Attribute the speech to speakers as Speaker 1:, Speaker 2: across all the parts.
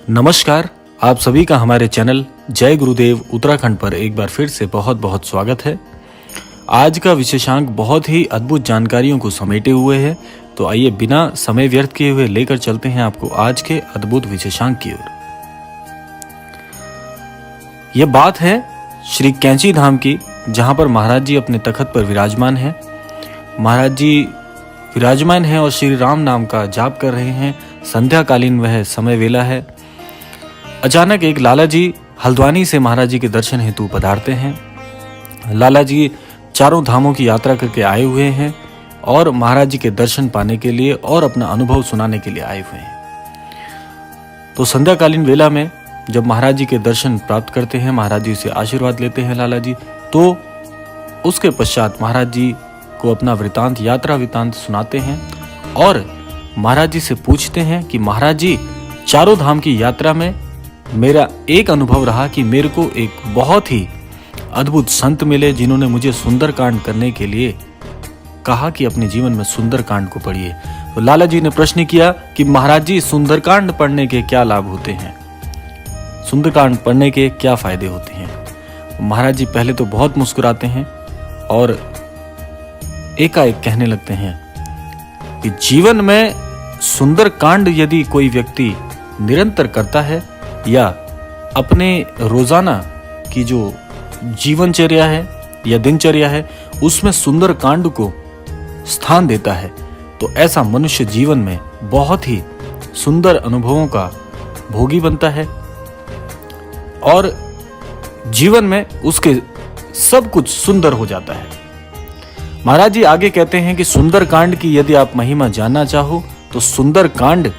Speaker 1: नमस्कार, आप सभी का हमारे चैनल जय गुरुदेव उत्तराखंड पर एक बार फिर से बहुत बहुत स्वागत है। आज का विशेषांक बहुत ही अद्भुत जानकारियों को समेटे हुए है, तो आइए बिना समय व्यर्थ किए हुए लेकर चलते हैं आपको आज के अद्भुत विशेषांक की ओर। यह बात है श्री कैंची धाम की, जहां पर महाराज जी अपने तखत पर विराजमान हैं। महाराज जी विराजमान हैं और श्री राम नाम का जाप कर रहे हैं। संध्याकालीन वह समय वेला है। अचानक एक लाला जी हल्द्वानी से महाराज जी के दर्शन हेतु पधारते हैं। लाला जी चारों धामों की यात्रा करके आए हुए हैं और महाराज जी के दर्शन पाने के लिए और अपना अनुभव सुनाने के लिए आए हुए हैं। तो संध्याकालीन वेला में जब महाराज जी के दर्शन प्राप्त करते हैं, महाराज जी से आशीर्वाद लेते हैं लाला जी, तो उसके पश्चात महाराज जी को अपना वृतांत, यात्रा वृतांत सुनाते हैं और महाराज जी से पूछते हैं कि महाराज जी, चारों धाम की यात्रा में मेरा एक अनुभव रहा कि मेरे को एक बहुत ही अद्भुत संत मिले जिन्होंने मुझे सुंदरकांड करने के लिए कहा कि अपने जीवन में सुंदरकांड को पढ़िए। तो लाला जी ने प्रश्न किया कि महाराज जी, सुंदरकांड पढ़ने के क्या लाभ होते हैं, सुंदरकांड पढ़ने के क्या फायदे होते हैं। महाराज जी पहले तो बहुत मुस्कुराते हैं और एकाएक कहने लगते हैं कि जीवन में सुंदरकांड यदि कोई व्यक्ति निरंतर करता है या अपने रोजाना की जो जीवनचर्या है या दिनचर्या है उसमें सुंदरकांड को स्थान देता है, तो ऐसा मनुष्य जीवन में बहुत ही सुंदर अनुभवों का भोगी बनता है और जीवन में उसके सब कुछ सुंदर हो जाता है। महाराज जी आगे कहते हैं कि सुंदरकांड की यदि आप महिमा जानना चाहो तो सुंदरकांड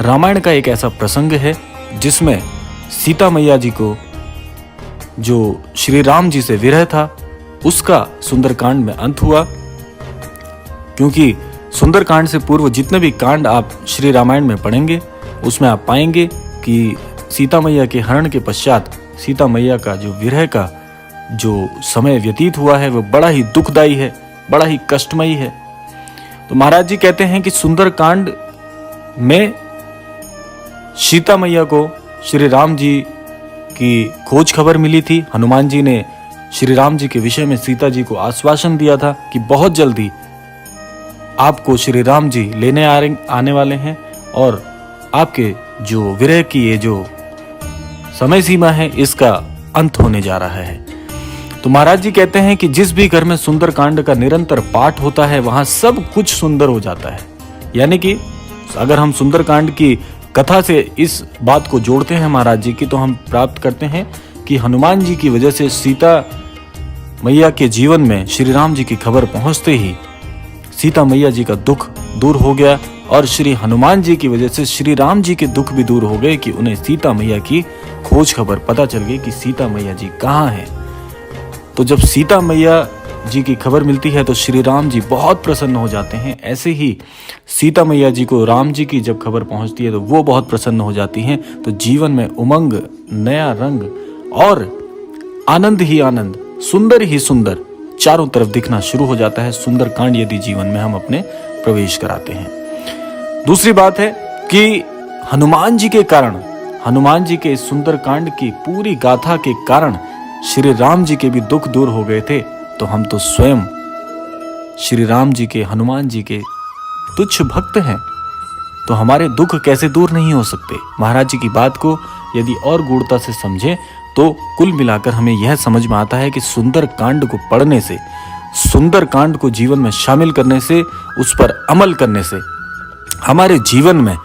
Speaker 1: रामायण का एक ऐसा प्रसंग है जिसमें सीता मैया जी को जो श्री राम जी से विरह था उसका सुंदरकांड में अंत हुआ। क्योंकि सुंदरकांड से पूर्व जितने भी कांड आप श्री रामायण में पढ़ेंगे उसमें आप पाएंगे कि सीता मैया के हरण के पश्चात सीता मैया का जो विरह का जो समय व्यतीत हुआ है वह बड़ा ही दुखदायी है, बड़ा ही कष्टमयी है। तो महाराज जी कहते हैं कि सुंदरकांड में सीता मैया को श्री राम जी की खोज खबर मिली थी। हनुमान जी ने श्री राम जी के विषय में सीता जी को आश्वासन दिया था कि बहुत जल्दी आपको श्री राम जी लेने आने वाले हैं और आपके जो विरह की ये जो समय सीमा है इसका अंत होने जा रहा है। तो महाराज जी कहते हैं कि जिस भी घर में सुंदरकांड का निरंतर पाठ होता है वहां सब कुछ सुंदर हो जाता है। यानी कि अगर हम सुंदरकांड की कथा से इस बात को जोड़ते हैं महाराज जी की, तो हम प्राप्त करते हैं कि हनुमान जी की वजह से सीता मैया के जीवन में श्री राम जी की खबर पहुंचते ही सीता मैया जी का दुख दूर हो गया और श्री हनुमान जी की वजह से श्री राम जी के दुख भी दूर हो गए कि उन्हें सीता मैया की खोज खबर पता चल गई कि सीता मैया जी कहाँ हैं। तो जब सीता मैया जी की खबर मिलती है तो श्री राम जी बहुत प्रसन्न हो जाते हैं। ऐसे ही सीता मैया जी को राम जी की जब खबर पहुंचती है तो वो बहुत प्रसन्न हो जाती हैं। तो जीवन में उमंग, नया रंग और आनंद ही आनंद, सुंदर ही सुंदर चारों तरफ दिखना शुरू हो जाता है सुंदरकांड यदि जीवन में हम अपने प्रवेश कराते हैं। दूसरी बात है कि हनुमान जी के कारण, हनुमान जी के सुंदरकांड की पूरी गाथा के कारण श्री राम जी के भी दुख दूर हो गए थे। तो हम तो स्वयं श्री राम जी के, हनुमान जी के तुच्छ भक्त हैं, तो हमारे दुख कैसे दूर नहीं हो सकते। महाराज जी की बात को यदि और गूढ़ता से समझें तो कुल मिलाकर हमें यह समझ में आता है कि सुंदरकांड को पढ़ने से, सुंदरकांड को जीवन में शामिल करने से, उस पर अमल करने से हमारे जीवन में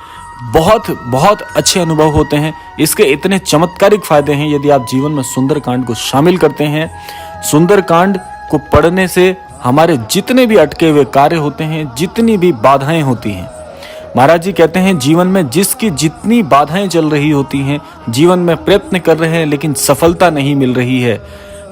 Speaker 1: बहुत बहुत अच्छे अनुभव होते हैं। इसके इतने चमत्कारिक फायदे हैं यदि आप जीवन में सुंदरकांड को शामिल करते हैं। सुंदरकांड को पढ़ने से हमारे जितने भी अटके हुए कार्य होते हैं, जितनी भी बाधाएं होती हैं, महाराज जी कहते हैं जीवन में जिसकी जितनी बाधाएं चल रही होती हैं, जीवन में प्रयत्न कर रहे हैं लेकिन सफलता नहीं मिल रही है,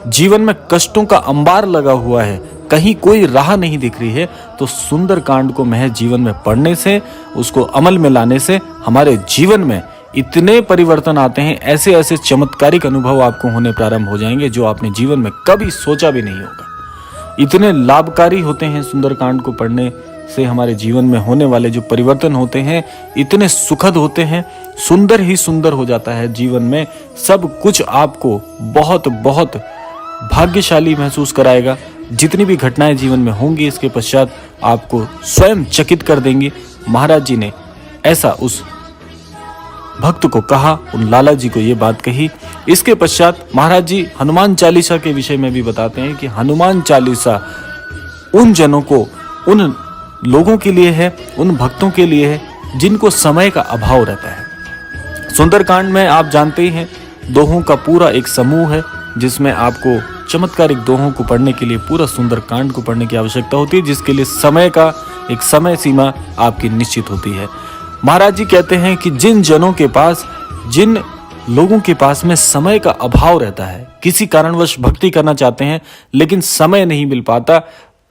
Speaker 1: जीवन में कष्टों का अंबार लगा हुआ है, कहीं कोई राह नहीं दिख रही है, तो सुंदरकांड को महज जीवन में पढ़ने से, उसको अमल में लाने से हमारे जीवन में इतने परिवर्तन आते हैं, ऐसे ऐसे चमत्कारिक अनुभव आपको होने प्रारंभ हो जाएंगे जो आपने जीवन में कभी सोचा भी नहीं होगा। इतने लाभकारी होते हैं सुंदरकांड को पढ़ने से हमारे जीवन में होने वाले जो परिवर्तन होते हैं इतने सुखद होते हैं सुंदर ही सुंदर हो जाता है जीवन में। सब कुछ आपको बहुत बहुत भाग्यशाली महसूस कराएगा। जितनी भी घटनाएं जीवन में होंगी इसके पश्चात आपको स्वयं चकित कर देंगी। महाराज जी ने ऐसा उस भक्त को कहा, उन लाला जी को ये बात कही। इसके पश्चात महाराज जी हनुमान चालीसा के विषय में भी बताते हैं कि हनुमान चालीसा उन जनों को, उन लोगों के लिए है, उन भक्तों के लिए है जिनको समय का अभाव रहता है। सुंदरकांड में आप जानते ही हैं दोहों का पूरा एक समूह है जिसमें आपको चमत्कारिक दोहों को पढ़ने के लिए पूरा सुंदरकांड को पढ़ने की आवश्यकता होती है, जिसके लिए समय का एक समय सीमा आपकी निश्चित होती है। महाराज जी कहते हैं कि जिन जनों के पास, जिन लोगों के पास में समय का अभाव रहता है, किसी कारणवश भक्ति करना चाहते हैं लेकिन समय नहीं मिल पाता,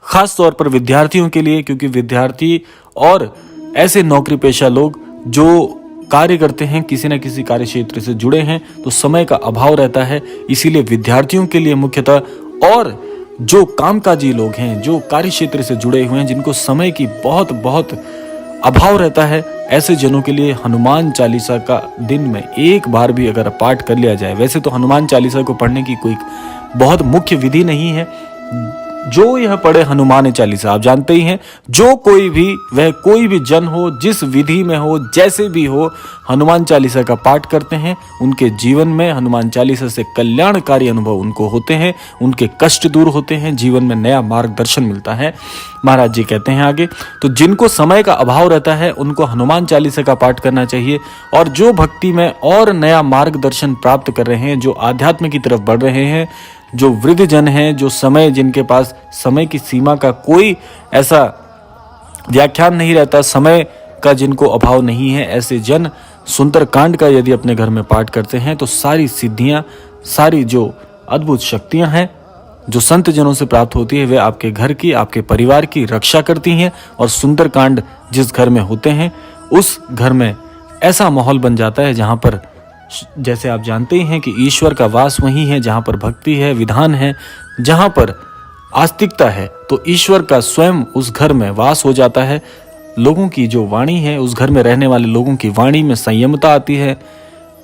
Speaker 1: खास तौर पर विद्यार्थियों के लिए, क्योंकि विद्यार्थी और ऐसे नौकरी पेशा लोग जो कार्य करते हैं, किसी न किसी कार्य क्षेत्र से जुड़े हैं, तो समय का अभाव रहता है। इसीलिए विद्यार्थियों के लिए मुख्यतः, और जो कामकाजी लोग हैं, जो कार्य क्षेत्र से जुड़े हुए हैं, जिनको समय की बहुत बहुत अभाव रहता है, ऐसे जनों के लिए हनुमान चालीसा का दिन में एक बार भी अगर पाठ कर लिया जाए, वैसे तो हनुमान चालीसा को पढ़ने की कोई बहुत मुख्य विधि नहीं है, जो यह पढ़े हनुमान चालीसा, आप जानते ही हैं, जो कोई भी, वह कोई भी जन हो, जिस विधि में हो, जैसे भी हो, हनुमान चालीसा का पाठ करते हैं, उनके जीवन में हनुमान चालीसा से कल्याणकारी अनुभव उनको होते हैं, उनके कष्ट दूर होते हैं, जीवन में नया मार्गदर्शन मिलता है। महाराज जी कहते हैं आगे, तो जिनको समय का अभाव रहता है उनको हनुमान चालीसा का पाठ करना चाहिए, और जो भक्ति में और नया मार्गदर्शन प्राप्त कर रहे हैं, जो आध्यात्म की तरफ बढ़ रहे हैं, जो वृद्ध जन हैं, जो समय, जिनके पास समय की सीमा का कोई ऐसा व्याख्यान नहीं रहता, समय का जिनको अभाव नहीं है, ऐसे जन सुंदरकांड का यदि अपने घर में पाठ करते हैं तो सारी सिद्धियां, सारी जो अद्भुत शक्तियां हैं जो संत जनों से प्राप्त होती है, वे आपके घर की, आपके परिवार की रक्षा करती हैं। और सुंदरकांड जिस घर में होते हैं उस घर में ऐसा माहौल बन जाता है जहां पर, जैसे आप जानते ही हैं कि ईश्वर का वास वहीं है जहां पर भक्ति है, विधान है, जहां पर आस्तिकता है, तो ईश्वर का स्वयं उस घर में वास हो जाता है। लोगों की जो वाणी है, उस घर में रहने वाले लोगों की वाणी में संयमता आती है,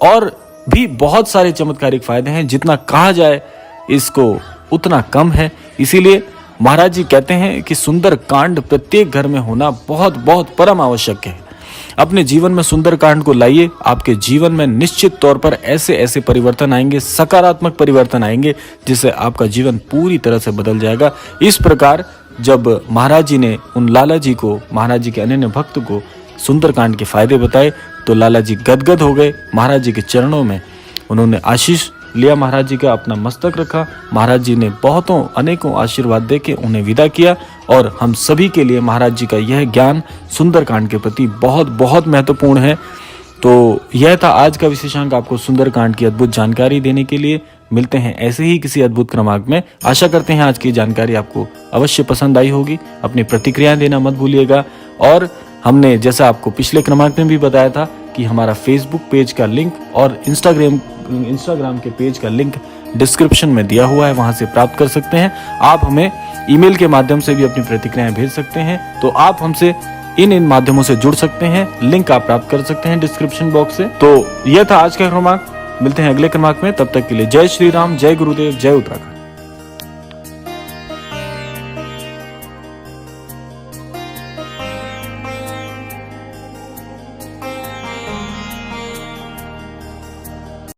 Speaker 1: और भी बहुत सारे चमत्कारिक फायदे हैं, जितना कहा जाए इसको उतना कम है। इसीलिए महाराज जी कहते हैं कि सुंदरकांड प्रत्येक घर में होना बहुत बहुत परम आवश्यक है। अपने जीवन में सुंदरकांड को लाइए, आपके जीवन में निश्चित तौर पर ऐसे ऐसे परिवर्तन आएंगे, सकारात्मक परिवर्तन आएंगे, जिससे आपका जीवन पूरी तरह से बदल जाएगा। इस प्रकार जब महाराज जी ने उन लाला जी को, महाराज जी के अनन्य भक्त को सुंदरकांड के फायदे बताए तो लाला जी गदगद हो गए। महाराज जी के चरणों में उन्होंने आशीष लिया, महाराज जी का अपना मस्तक रखा। महाराज जी ने बहुतों अनेकों आशीर्वाद देके उन्हें विदा किया। और हम सभी के लिए महाराज जी का यह ज्ञान सुंदरकांड के प्रति बहुत बहुत महत्वपूर्ण है। तो यह था आज का विशेषांक, आपको सुंदरकांड की अद्भुत जानकारी देने के लिए। मिलते हैं ऐसे ही किसी अद्भुत क्रमांक में। आशा करते हैं आज की जानकारी आपको अवश्य पसंद आई होगी। अपनी प्रतिक्रियाएं देना मत भूलिएगा। और हमने जैसा आपको पिछले क्रमांक में भी बताया था कि हमारा फेसबुक पेज का लिंक और इंस्टाग्राम के पेज का लिंक डिस्क्रिप्शन में दिया हुआ है, वहां से प्राप्त कर सकते हैं। आप हमें ईमेल के माध्यम से भी अपनी प्रतिक्रियाएं भेज सकते हैं, तो आप हमसे इन माध्यमों से जुड़ सकते हैं। लिंक आप प्राप्त कर सकते हैं डिस्क्रिप्शन बॉक्स से। तो यह था आज का क्रमांक। मिलते हैं अगले क्रमांक में, तब तक के लिए जय श्री राम, जय गुरुदेव, जय उत्तराखंड।